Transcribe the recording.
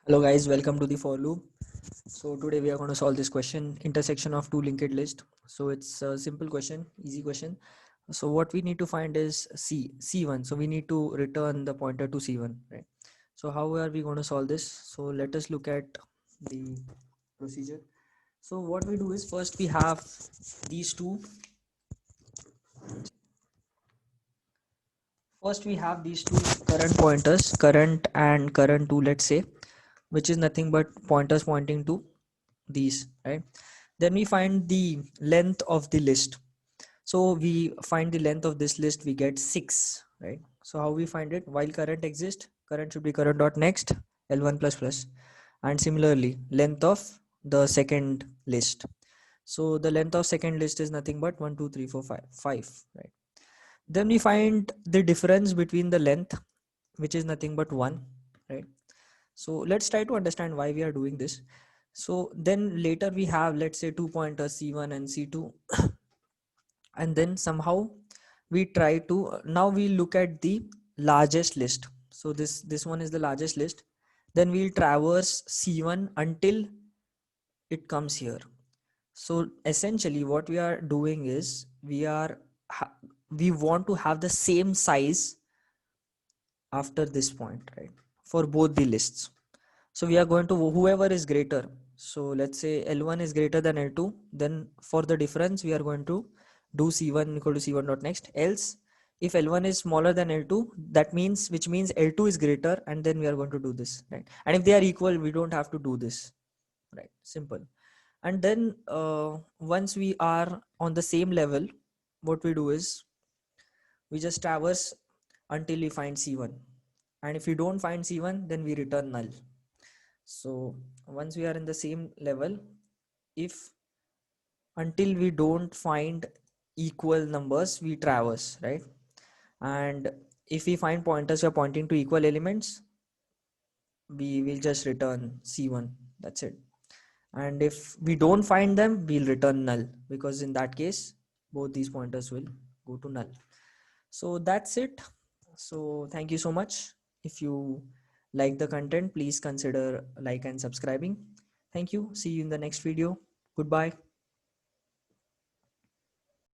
Hello guys, welcome to the for loop. So today we are going to solve this question, intersection of two linked list. So it's a simple question, easy question. So what we need to find is C1. So we need to return the pointer to C1, right? So how are we going to solve this? So let us look at the procedure. So what we do is first we have these two. First we have these two current pointers, current and current 2, let's say, which is nothing but pointers pointing to these, right? Then we find the length of the list. So we find the length of this list, we get 6, right? So how we find it? While current exists, current should be current dot next L1 plus plus. And similarly, length of the second list. So the length of second list is nothing but 1 2 3 4 5 5, right? Then we find the difference between the length, which is nothing but 1, right? So let's try to understand why we are doing this. So then later we have, let's say, 2 pointers C1 and C2, and then somehow we try to now we look at the largest list. So this one is the largest list. Then we'll traverse C1 until it comes here. So essentially what we are doing is we want to have the same size after this point, right, for both the lists. So we are going to whoever is greater. So let's say L1 is greater than L2, then for the difference we are going to do C1 equal to C1 dot next. Else if L1 is smaller than L2, that means, which means L2 is greater, and then we are going to do this, right? And if they are equal, we don't have to do this, right? Simple. And then once we are on the same level, what we do is we just traverse until we find C1, and if we don't find C1, then we return null. So once we are in the same level, if until we don't find equal numbers, we traverse, right? And if we find pointers are pointing to equal elements, we will just return C1. That's it. And if we don't find them, we'll return null, because in that case both these pointers will go to null. So that's it. So thank you so much. If you like the content, please consider like and subscribing. Thank you. See you in the next video. Goodbye.